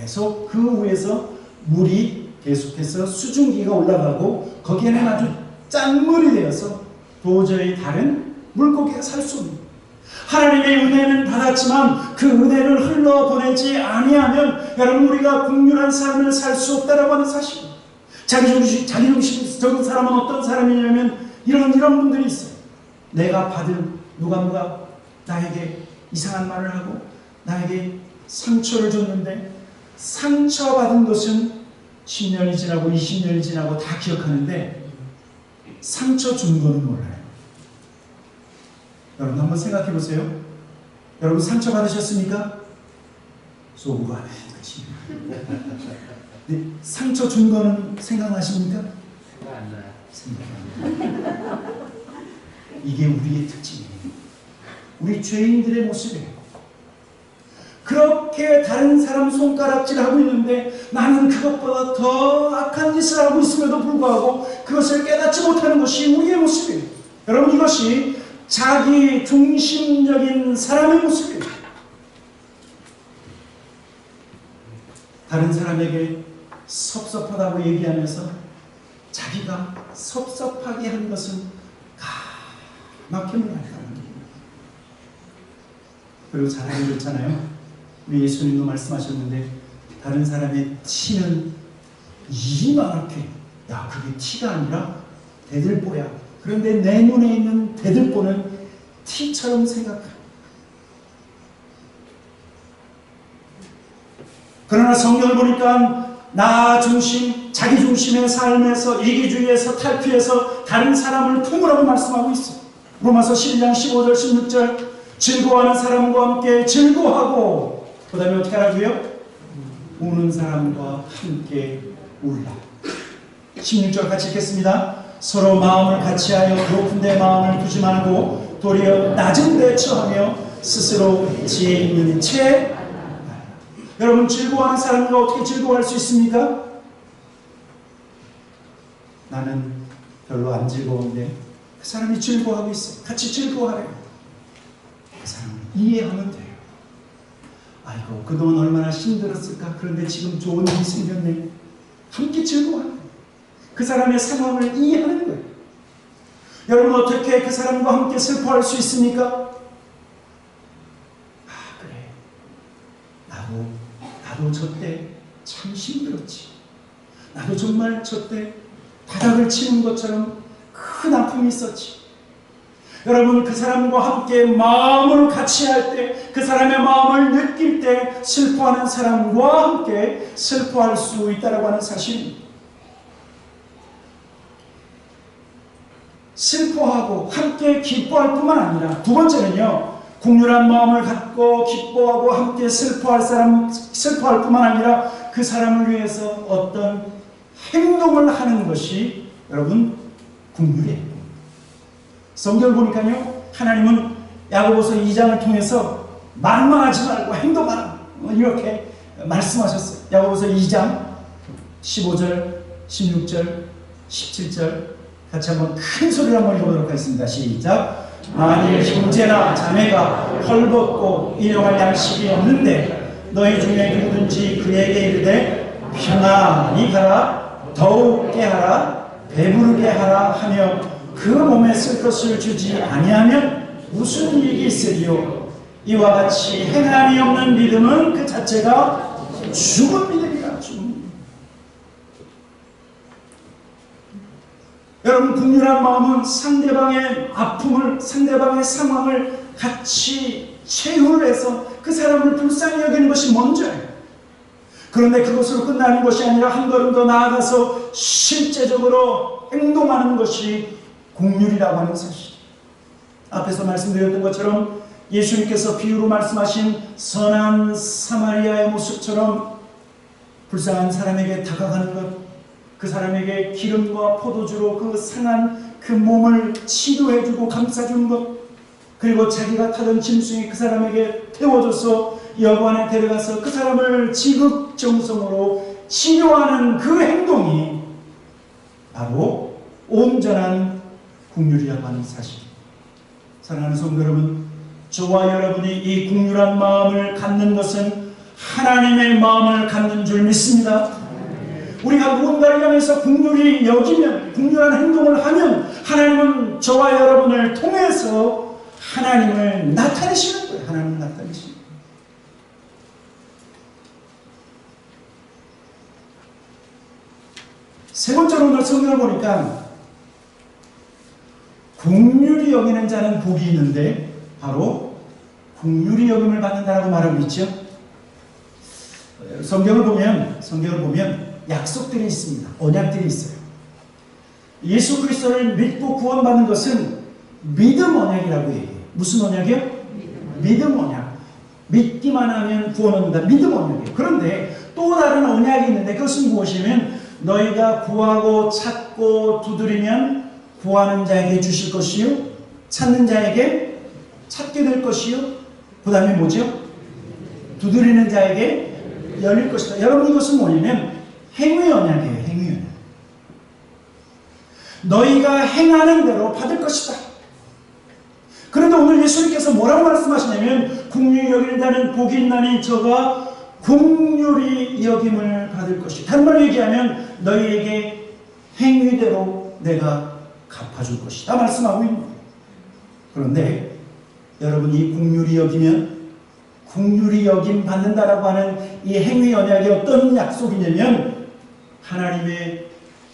계속 그 위에서 물이 계속해서 수증기가 올라가고 거기에는 아주 짠물이 되어서 도저히 다른 물고기가 살 수 없는 거예요. 하나님의 은혜는 받았지만 그 은혜를 흘러보내지 아니하면 여러분, 우리가 긍휼한 삶을 살 수 없다라고 하는 사실입니다. 자기중심적인 사람은 어떤 사람이냐면 이런 분들이 있어요. 내가 받은 누가 나에게 이상한 말을 하고 나에게 상처를 줬는데, 상처받은 것은 10년이 지나고 20년이 지나고 다 기억하는데 상처 준 거는 몰라요. 여러분, 한번 생각해 보세요. 여러분, 상처 받으셨습니까? 소부가 안 해요. 네, 상처 준 거는 생각나십니까? 생각 안 나요. 이게 우리의 특징이에요. 우리 죄인들의 모습이에요. 그렇게 다른 사람 손가락질하고 있는데 나는 그것보다 더 악한 짓을 하고 있음에도 불구하고 그것을 깨닫지 못하는 것이 우리의 모습이에요. 여러분, 이것이 자기 중심적인 사람의 모습이에요. 다른 사람에게 섭섭하다고 얘기하면서 자기가 섭섭하게 한 것은 막히면 할까요? 그리고 잘 알고 있잖아요. 우리 예수님도 말씀하셨는데 다른 사람의 티는 이만하게, 야, 그게 티가 아니라 대들보야. 그런데 내 눈에 있는 대들보는 티처럼 생각합니다. 그러나 성경을 보니까 나 중심, 자기 중심의 삶에서, 이기주의에서 탈피해서 다른 사람을 품으라고 말씀하고 있어요. 로마서 12장 15절 16절, 즐거워하는 사람과 함께 즐거워하고, 그 다음에 어떻게 하라고요? 우는 사람과 함께 울라. 16절 같이 읽겠습니다. 서로 마음을 같이하여 높은 데 마음을 두지 말고 도리어 낮은 데 처하며 스스로 지혜 있는 채. 여러분, 즐거워하는 사람과 어떻게 즐거워할 수 있습니까? 나는 별로 안 즐거운데 그 사람이 즐거워하고 있어요. 같이 즐거워하래요. 그 사람을 이해하면 돼요. 아이고 그동안 얼마나 힘들었을까. 그런데 지금 좋은 일이 생겼네. 함께 즐거워하는 거예요. 그 사람의 상황을 이해하는 거예요. 여러분 어떻게 그 사람과 함께 슬퍼할 수 있습니까? 아 그래 나도 저때 참 힘들었지. 나도 정말 저때 바닥을 치는 것처럼 큰 아픔이 있었지. 여러분 그 사람과 함께 마음을 같이 할 때, 그 사람의 마음을 느낄 때 슬퍼하는 사람과 함께 슬퍼할 수 있다고 하는 사실입니다. 슬퍼하고 함께 기뻐할 뿐만 아니라 두 번째는요, 국률한 마음을 갖고 기뻐하고 함께 슬퍼할 뿐만 아니라 그 사람을 위해서 어떤 행동을 하는 것이 여러분 국률이에요. 성경을 보니까요, 하나님은 야고보서 2장을 통해서 말만 하지 말고 행동하라 이렇게 말씀하셨어요. 야고보서 2장 15절, 16절, 17절 같이 한번 큰 소리로 한번 읽어보도록 하겠습니다. 시작. 만일 형제나 자매가 헐벗고 일용할 양식이 없는데 너희 중에 누구든지 그에게 이르되 평안히 가라, 더욱 깨하라, 배부르게 하라 하며 그 몸에 쓸 것을 주지 아니하면 무슨 이익이 있으리요. 이와 같이 행함이 없는 믿음은 그 자체가 죽은 믿음이라. 여러분 국률한 마음은 상대방의 아픔을, 상대방의 상황을 같이 체휼을 해서 그 사람을 불쌍히 여기는 것이 먼저예요. 그런데 그것으로 끝나는 것이 아니라 한 걸음 더 나아가서 실제적으로 행동하는 것이 국률이라고 하는 사실. 앞에서 말씀드렸던 것처럼 예수님께서 비유로 말씀하신 선한 사마리아의 모습처럼 불쌍한 사람에게 다가가는 것, 그 사람에게 기름과 포도주로 그 상한 그 몸을 치료해주고 감싸주는 것, 그리고 자기가 타던 짐승이 그 사람에게 태워줘서 여관에 데려가서 그 사람을 지극정성으로 치료하는 그 행동이 바로 온전한 국률이라고 하는 사실. 사랑하는 성도 여러분, 저와 여러분이 이 국률한 마음을 갖는 것은 하나님의 마음을 갖는 줄 믿습니다. 우리가 누군가를 향해서 국률이 여기면, 국률한 행동을 하면 하나님은 저와 여러분을 통해서 하나님을 나타내시는 거예요. 하나님을 나타내시는 거예요. 세 번째로 오늘 성경을 보니까 국률이 여기는 자는 복이 있는데 바로 국률이 여김을 받는다라고 말하고 있죠. 성경을 보면 약속들이 있습니다. 언약들이 있어요. 예수 그리스도를 믿고 구원받는 것은 믿음 언약이라고 얘기해요. 무슨 언약이요? 믿음 언약. 믿기만 하면 구원 얻는다. 믿음 언약이에요. 그런데 또 다른 언약이 있는데 그것은 무엇이냐면 너희가 구하고 찾고 두드리면 구하는 자에게 주실 것이요, 찾는 자에게 찾게 될 것이요, 그 다음에 뭐죠? 두드리는 자에게 열릴 것이다. 여러분 이것은 뭐냐면 행위 언약이에요. 행위 언약. 너희가 행하는 대로 받을 것이다. 그런데 오늘 예수님께서 뭐라고 말씀하시냐면 국률이 여기는 자는 복이 있나니 저가 국률이 여김을 받을 것이다. 다른 말로 얘기하면 너희에게 행위대로 내가 갚아줄 것이다 말씀하고 있는 거예요. 그런데 여러분 이 국률이 여기면, 국률이 여김 받는다라고 하는 이 행위 언약이 어떤 약속이냐면 하나님의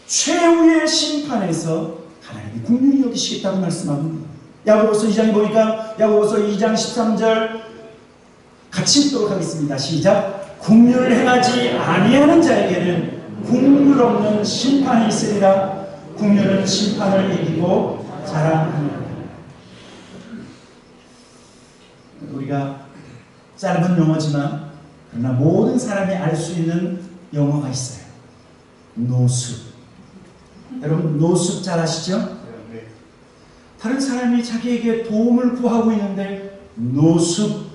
최후의 심판에서 하나님이 국률이 여기시겠다고 말씀하고 있는 거예요. 야고보서 2장에 보니까 야고보서 2장 13절 같이 읽도록 하겠습니다. 시작. 국률을 행하지 아니하는 자에게는 국률 없는 심판이 있으리라. 국률은 심판을 이기고 자랑하느니라. 우리가 짧은 용어지만 그러나 모든 사람이 알 수 있는 용어가 있어요. 노숙. 여러분 노숙 잘 아시죠? 다른 사람이 자기에게 도움을 구하고 있는데 노숙,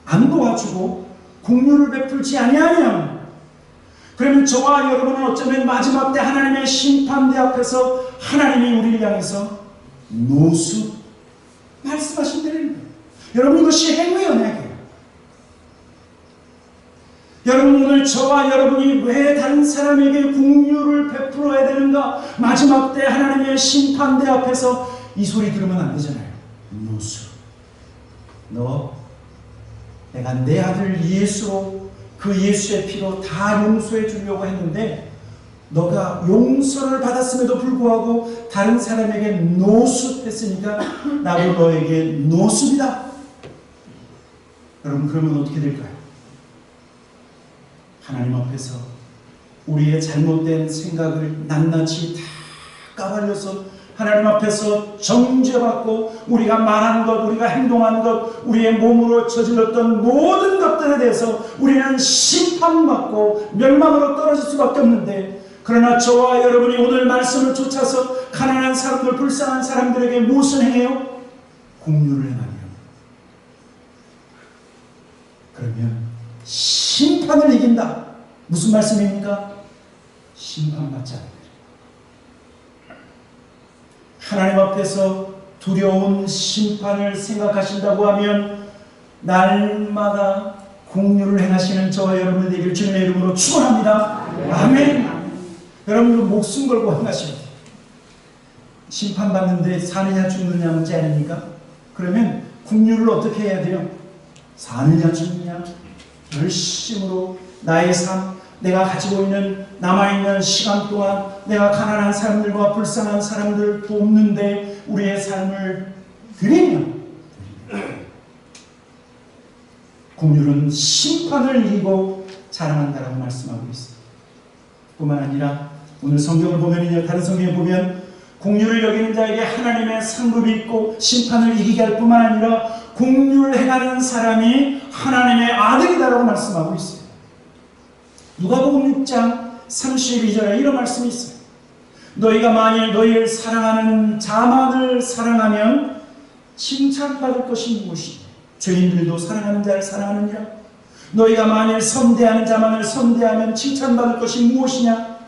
안 도와주고 국률을 베풀지 아니하면, 그러면 저와 여러분은 어쩌면 마지막 때 하나님의 심판대 앞에서 하나님이 우리를 향해서 노숙 말씀하신다는 거예요. 여러분 이것이 행위 언약이에요. 여러분, 오늘 저와 여러분이 왜 다른 사람에게 긍휼을 베풀어야 되는가? 마지막 때 하나님의 심판대 앞에서 이 소리 들으면 안 되잖아요. 노수, 너 내가 내 아들 예수로, 그 예수의 피로 다 용서해 주려고 했는데 너가 용서를 받았음에도 불구하고 다른 사람에게 노숙했으니까 나도 너에게 노숙이다. 여러분, 그러면 어떻게 될까요? 하나님 앞에서 우리의 잘못된 생각을 낱낱이 다 까발려서 하나님 앞에서 정죄받고, 우리가 말한 것, 우리가 행동한 것, 우리의 몸으로 저질렀던 모든 것들에 대해서 우리는 심판받고 멸망으로 떨어질 수밖에 없는데, 그러나 저와 여러분이 오늘 말씀을 쫓아서 가난한 사람들, 불쌍한 사람들에게 무엇을 행해요? 긍휼을 행하며, 그러면 심판을 이긴다. 무슨 말씀입니까? 심판받지 않는다. 하나님 앞에서 두려운 심판을 생각하신다고 하면 날마다 긍휼을 행하시는 저와 여러분이 되길 주님의 이름으로 축원합니다. 아멘. 여러분도 목숨 걸고 행하시면 돼요. 심판받는데 사느냐 죽느냐 문제 아닙니까? 그러면 긍휼을 어떻게 해야 돼요? 사느냐 죽느냐 열심으로 나의 삶, 내가 가지고 있는 남아있는 시간 동안 내가 가난한 사람들과 불쌍한 사람들을 돕는데 우리의 삶을 드리면, 긍휼은 심판을 이기고 자랑한다라고 말씀하고 있습니다. 뿐만 아니라 오늘 성경을 보면요, 다른 성경에 보면 긍휼을 여기는 자에게 하나님의 상급이 있고 심판을 이기게 할 뿐만 아니라 긍휼을 행하는 사람이 하나님의 아들이다라고 말씀하고 있어요. 누가복음 6장 32절에 이런 말씀이 있어요. 너희가 만일 너희를 사랑하는 자만을 사랑하면 칭찬받을 것이 무엇이냐? 죄인들도 사랑하는 자를 사랑하느니라. 너희가 만일 선대하는 자만을 선대하면 칭찬받을 것이 무엇이냐?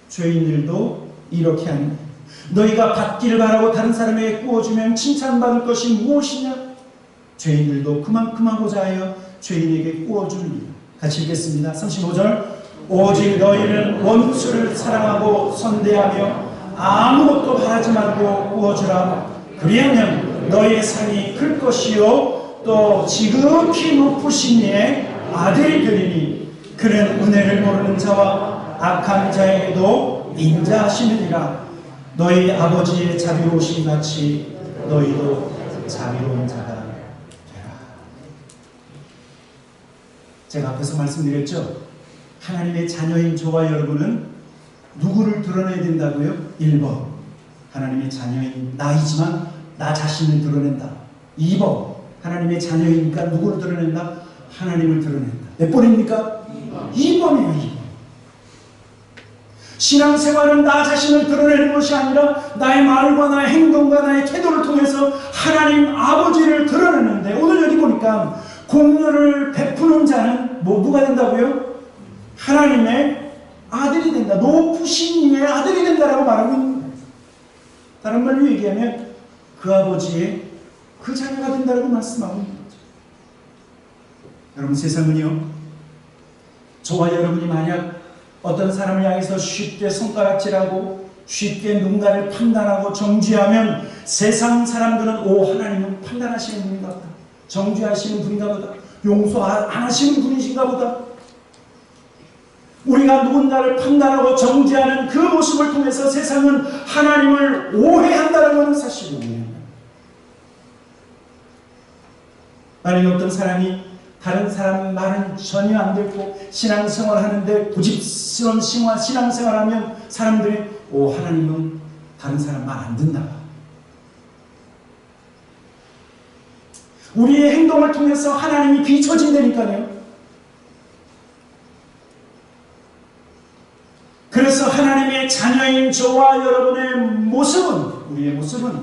죄인들도 이렇게 하느니라. 너희가 받기를 바라고 다른 사람에게 구워주면 칭찬받을 것이 무엇이냐? 죄인들도 그만큼 하고자 하여 죄인에게 구워주느니라. 같이 읽겠습니다. 35절. 오직 너희는 원수를 사랑하고 선대하며 아무것도 바라지 말고 구워주라. 그리하면 너희의 상이 클 것이요 또 지극히 높으신 이의 아들이 되리니 그는 은혜를 모르는 자와 악한 자에게도 인자하시느니라. 너희 아버지의 자비로우신 같이 너희도 자비로운 자가 되라. 제가 앞에서 말씀드렸죠. 하나님의 자녀인 저와 여러분은 누구를 드러내야 된다고요? 1번, 하나님의 자녀인 나이지만 나 자신을 드러낸다. 2번, 하나님의 자녀이니까 누구를 드러낸다? 하나님을 드러낸다. 몇 번입니까? 2번이에요. 2번. 신앙생활은 나 자신을 드러내는 것이 아니라 나의 말과 나의 행동과 나의 태도를 통해서 하나님 아버지를 드러내는데, 오늘 여기 보니까 긍휼을 베푸는 자는 누가 된다고요? 하나님의 아들이 된다. 높으신 이의 아들이 된다라고 말하고 있는 거예요. 다른 말로 얘기하면 그 아버지의 그 자녀가 된다라고 말씀하고 있는 거죠. 여러분, 세상은요, 저와 여러분이 만약 어떤 사람을 향해서 쉽게 손가락질하고 쉽게 누군가를 판단하고 정죄하면 세상 사람들은 하나님은 판단하시는 분인가 보다, 정죄하시는 분인가 보다, 용서 안 하시는 분이신가 보다. 우리가 누군가를 판단하고 정죄하는 그 모습을 통해서 세상은 하나님을 오해한다는 것은 사실을 오해한다. 만약 어떤 사람이 다른 사람 말은 전혀 안 듣고 신앙생활 하는데 고집스러운 신앙생활 하면 사람들이 하나님은 다른 사람 말 안 듣나 봐. 우리의 행동을 통해서 하나님이 비춰진다니까요. 그래서 하나님의 자녀인 저와 여러분의 모습은, 우리의 모습은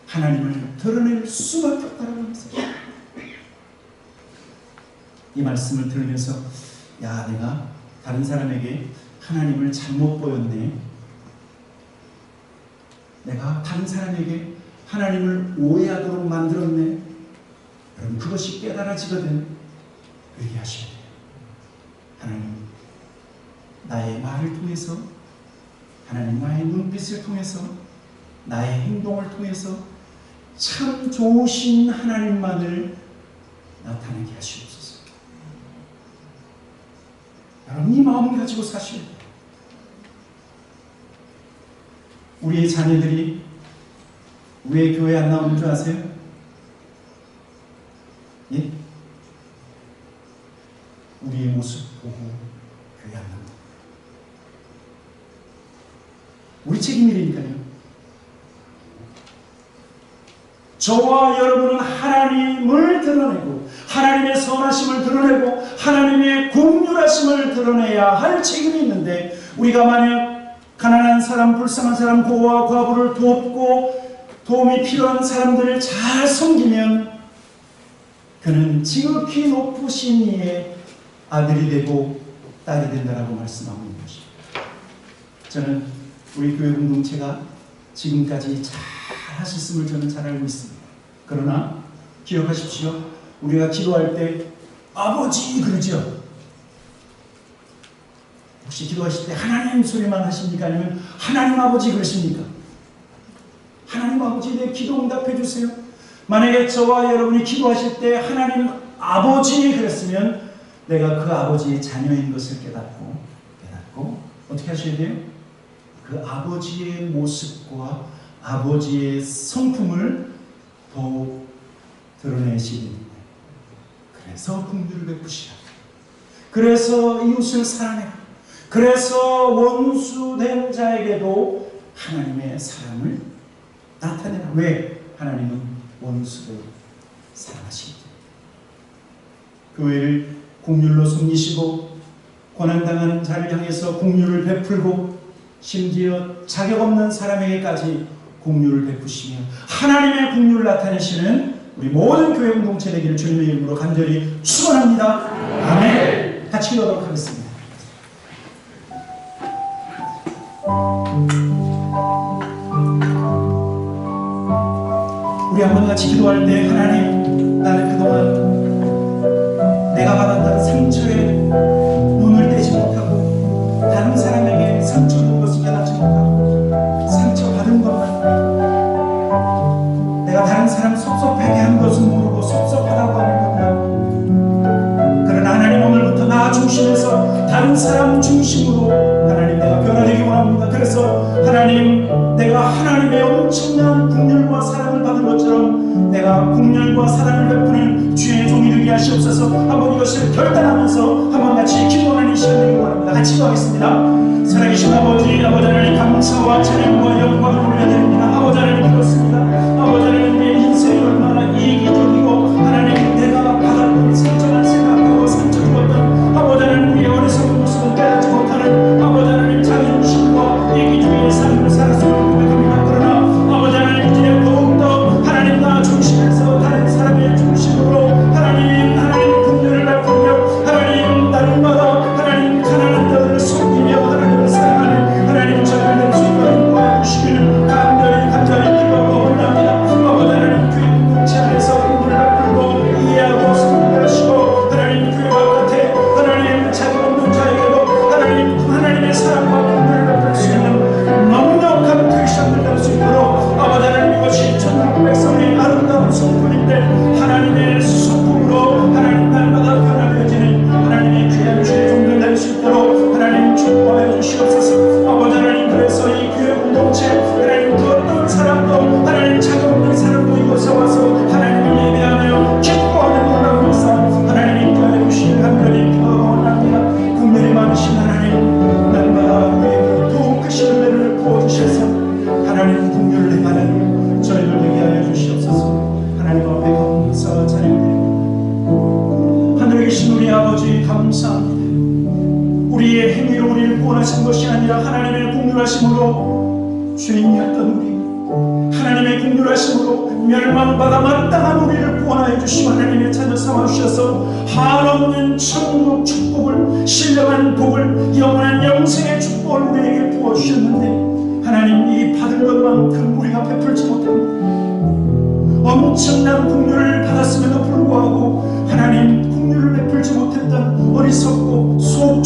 하나님을 드러낼 수밖에 없다는 것입니다. 이 말씀을 들으면서 내가 다른 사람에게 하나님을 잘못 보였네. 내가 다른 사람에게 하나님을 오해하도록 만들었네. 여러분, 그것이 깨달아지거든. 회개하셔야 돼요. 하나님 나의 말을 통해서, 하나님 나의 눈빛을 통해서, 나의 행동을 통해서 참 좋으신 하나님만을 나타내게 하시옵소서. 여러분 이 마음 가지고 사셔야 돼요. 우리의 자녀들이 왜 교회 안 나오는 줄 아세요? 예? 우리의 모습 보고 교회 안 나온다. 우리 책임이라니까요. 저와 여러분은 하나님을 드러내고 하나님의 선하심을 드러내고 하나님의 긍휼하심을 드러내야 할 책임이 있는데, 우리가 만약 가난한 사람, 불쌍한 사람, 고아와 과부를 돕고 도움이 필요한 사람들을 잘 섬기면 그는 지극히 높으신 이의 아들이 되고 딸이 된다라고 말씀하고 있는 것입니다. 저는 우리 교회 공동체가 지금까지 잘 하셨음을 저는 잘 알고 있습니다. 그러나 기억하십시오. 우리가 기도할 때 아버지 그러죠. 혹시 기도하실 때 하나님 소리만 하십니까? 아니면 하나님 아버지 그러십니까? 하나님 아버지에 대해 기도 응답해 주세요. 만약에 저와 여러분이 기도하실 때 하나님 아버지 그랬으면 내가 그 아버지의 자녀인 것을 깨닫고 어떻게 하셔야 돼요? 그 아버지의 모습과 아버지의 성품을 더욱 드러내시기 때문에, 그래서 긍휼을 베푸시라, 그래서 이웃을 사랑해라, 그래서 원수된 자에게도 하나님의 사랑을 나타내라. 왜? 하나님은 원수를 사랑하시기 때문에. 교회를 긍휼로 섬기시고 고난당하는 자를 향해서 긍휼을 베풀고 심지어 자격 없는 사람에게까지 긍휼을 베푸시며 하나님의 긍휼을 나타내시는 우리 모든 교회 공동체 되기를 주님의 이름으로 간절히 축원합니다. 아멘. 같이 기도하도록 하겠습니다. 우리 한번 같이 기도할 때, 하나님, 나는 그동안 내가 받았던 상처에 눈을 떼지 못하고 다른 사람에게 상처 준 것을 깨닫지 못하고 상처받은 것만, 내가 다른 사람 섭섭하게 한 것은 모르고 섭섭하다고 하는 것만, 그러나 하나님 오늘부터 나 중심에서 다른 사람 중심으로 하나님 내가 변화되기 원합니다. 그래서 하나님, 내가 하나님의 엄청난 긍휼과 사랑을 받은 것처럼 내가 긍휼과 사랑을 베푸는 주의 종이 되게 하시옵소서. 한번 이것을 결단하면서 한번 같이 기도하는 이 시간 되기 원합니다. 같이 기도하겠습니다. 살아계신 아버지 하나님, 감사와 찬양과 영광을 올려드립니다. 아버지 하나님, 그렇습니다. 아버지 하나님, 내 인생이 얼마나 이기적이고 하나님 내가 받았던 상처만 생각하고 상처 주었던 아버지 하나님, 내 어리석은 모습을 깨닫지 못하는 아버지 하나님, 자존심과 이기주의의 삶을 살았음을 고백합니다. 그러나 아버지 하나님, 이제 더욱더 하나님 나 중심에서 다른 사람의 중심으로 하나님 긍휼을 베풀며 하나님 날마다 하나님 가난한 자들을 섬기며 하나님을 사랑하는 하나님 저희를 될 수 있도록 인도해 주시기를 간절히 기도하고 원합니다. 아버지 하나님, 교회 공동체 안에서 긍휼을 베풀고 이해하고 섬기게 하시고 하나님 교회 바깥에 하나님 자기 없는 자에게도 하나님의 사랑과 긍휼을 베풀 수 있는 넉넉한 크리스천들 될 수 있도록 아버지 하나님, 이것이 천국 백성의 아름다운 성품인데 하나님의 성품으로 하나님 날마다 변화되어지는 하나님의 귀한 주의 종들 될 수 있도록 하나님 축복하여 주시옵소서. 아버지 하나님, 그래서 이 교회 공동체 하나님 그 어떤 사람도 하나님 자격 없는 사람도 이곳에 와서 하나님을 예배하며 기뻐하는 놀라운 역사 하나님 인도하여 주시길 간절히 기도합니다. 긍휼이 많으신 하나님, 날마다 우리에게 더욱 크신 은혜를 부어주셔서 하나님 긍휼을 행하는 저희를 되게 하여 주시옵소서. 하나님 앞에 감사와 찬양드립니다. 하늘에 계신 우리 아버지 감사합니다. 우리의 행위로 우리를 구원하신 것이 아니라 하나님의 긍휼하심으로 죄인이었던 우리, 하나님의 긍휼하심으로 멸망받아 마땅한 우리를 구원하여 주시고 하나님의 자녀 삼아주셔서 한없는 천국 축복을, 신령한 복을, 영원한 영생의 축복을 우리에게 부어주셨는데 하나님, 이 받은 것만큼 우리가 베풀지 못합니다. 엄청난 긍휼을 받았음에도 불구하고 하나님 긍휼을 베풀지 못했던 어리석고 수없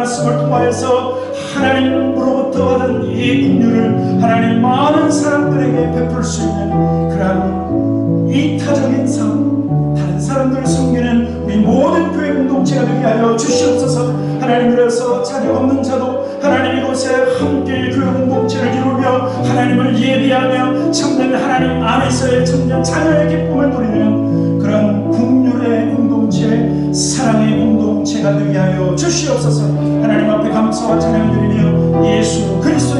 말씀을 통하여서 하나님으로부터 받은 이 긍휼을 하나님 많은 사람들에게 베풀 수 있는 그러한 이타적인 삶, 다른 사람들을 섬기는 우리 모든 교회 공동체가 되게 하여 주시옵소서. 하나님, 그래서 자녀 없는 자도 하나님 이곳에 함께 교회 공동체를 이루며 하나님을 예비하며 참된 하나님 안에서의 참된 자녀의 기쁨을 누리는 그런 긍휼의 공동체, 사랑의 공동체가 되게 하여 주시옵소서. 하나님 앞에 감사와 찬양을 드리며 예수 그리스도의